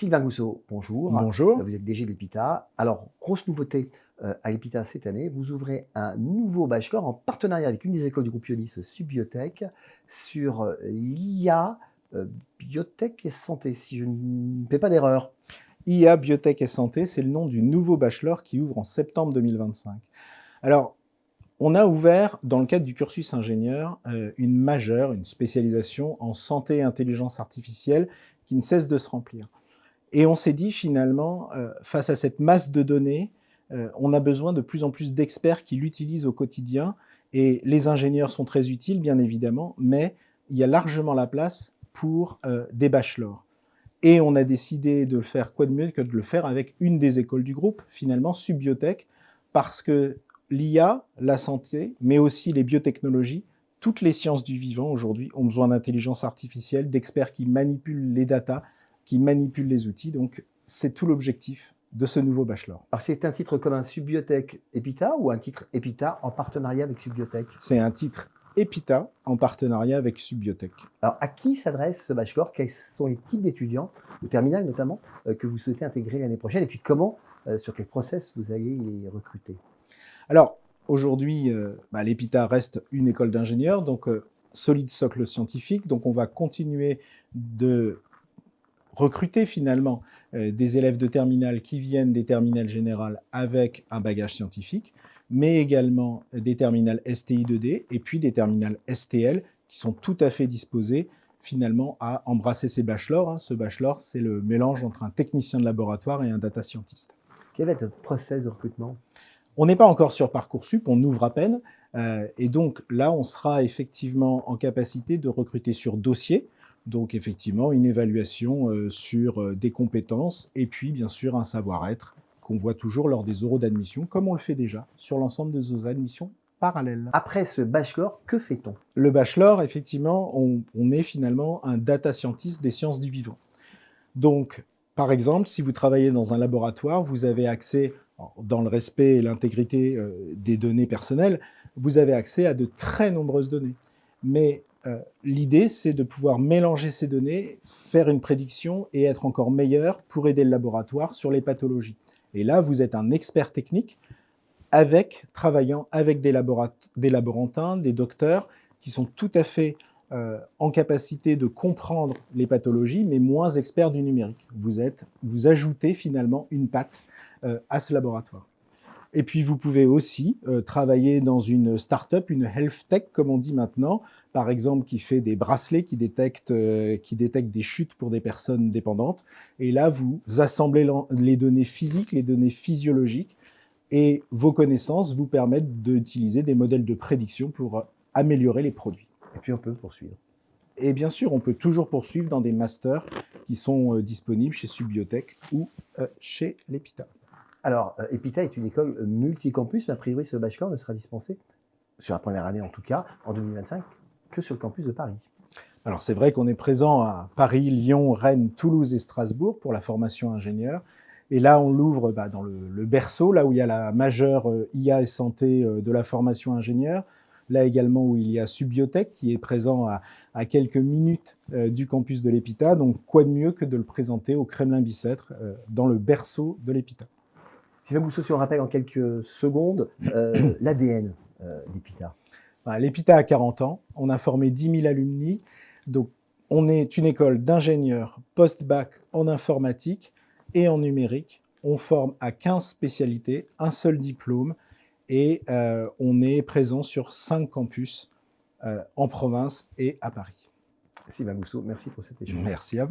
Sylvain Gousseau, bonjour. Bonjour. Vous êtes DG de l'EPITA. Alors, grosse nouveauté à l'EPITA cette année, vous ouvrez un nouveau bachelor en partenariat avec une des écoles du groupe Ionis, Subbiotech, sur l'IA, biotech et santé, si je ne fais pas d'erreur. IA, biotech et santé, c'est le nom du nouveau bachelor qui ouvre en septembre 2025. Alors, on a ouvert, dans le cadre du cursus ingénieur, une majeure, une spécialisation en santé et intelligence artificielle qui ne cesse de se remplir. Et on s'est dit finalement, face à cette masse de données, on a besoin de plus en plus d'experts qui l'utilisent au quotidien. Et les ingénieurs sont très utiles, bien évidemment, mais il y a largement la place pour des bachelors. Et on a décidé de le faire, quoi de mieux que de le faire avec une des écoles du groupe, finalement, Subbiotech, parce que l'IA, la santé, mais aussi les biotechnologies, toutes les sciences du vivant aujourd'hui ont besoin d'intelligence artificielle, d'experts qui manipulent les datas, qui manipulent les outils. Donc, c'est tout l'objectif de ce nouveau bachelor. Alors, c'est un titre commun Subbiotech EPITA ou un titre EPITA en partenariat avec Subbiotech? C'est un titre EPITA en partenariat avec Subbiotech. Alors, à qui s'adresse ce bachelor? Quels sont les types d'étudiants, au terminal notamment, que vous souhaitez intégrer l'année prochaine? Et puis, comment, sur quel process vous allez les recruter? Alors, aujourd'hui, l'EPITA reste une école d'ingénieurs, donc solide socle scientifique. Donc, on va continuer de recruter finalement des élèves de terminale qui viennent des terminales générales avec un bagage scientifique, mais également des terminales STI 2D et puis des terminales STL qui sont tout à fait disposés finalement à embrasser ces bachelors. Ce bachelor, c'est le mélange entre un technicien de laboratoire et un data scientist. Quel va être votre process de recrutement? On n'est pas encore sur Parcoursup, on ouvre à peine. Et donc là, on sera effectivement en capacité de recruter sur dossier. Donc effectivement, une évaluation sur des compétences et puis bien sûr un savoir-être qu'on voit toujours lors des oraux d'admission, comme on le fait déjà sur l'ensemble de nos admissions parallèles. Après ce bachelor, que fait-on? Le bachelor, effectivement, on est finalement un data scientist des sciences du vivant. Donc, par exemple, si vous travaillez dans un laboratoire, vous avez accès, dans le respect et l'intégrité des données personnelles, vous avez accès à de très nombreuses données. Mais l'idée, c'est de pouvoir mélanger ces données, faire une prédiction et être encore meilleur pour aider le laboratoire sur les pathologies. Et là, vous êtes un expert technique travaillant avec des laborantins, des docteurs qui sont tout à fait en capacité de comprendre les pathologies, mais moins experts du numérique. Vous ajoutez finalement une patte à ce laboratoire. Et puis, vous pouvez aussi travailler dans une start-up, une health tech, comme on dit maintenant, par exemple, qui fait des bracelets qui détectent des chutes pour des personnes dépendantes. Et là, vous assemblez les données physiques, les données physiologiques, et vos connaissances vous permettent d'utiliser des modèles de prédiction pour améliorer les produits. Et puis, on peut poursuivre. Et bien sûr, on peut toujours poursuivre dans des masters qui sont disponibles chez Subbiotech ou chez l'EPITA. Alors, EPITA est une école multicampus, mais a priori, ce bachelor ne sera dispensé, sur la première année en tout cas, en 2025, que sur le campus de Paris. Alors, c'est vrai qu'on est présent à Paris, Lyon, Rennes, Toulouse et Strasbourg pour la formation ingénieur. Et là, on l'ouvre dans le berceau, là où il y a la majeure IA et santé de la formation ingénieur. Là également où il y a Subbiotech qui est présent à quelques minutes du campus de l'EPITA. Donc, quoi de mieux que de le présenter au Kremlin-Bicêtre, dans le berceau de l'EPITA. Sylvain Gousseau, si on rappelle en quelques secondes l'ADN d'EPITA. L'EPITA a 40 ans, on a formé 10 000 alumni. Donc, on est une école d'ingénieurs post-bac en informatique et en numérique. On forme à 15 spécialités, un seul diplôme, et on est présent sur 5 campus en province et à Paris. Sylvain Gousseau, merci pour cet échange. Merci à vous.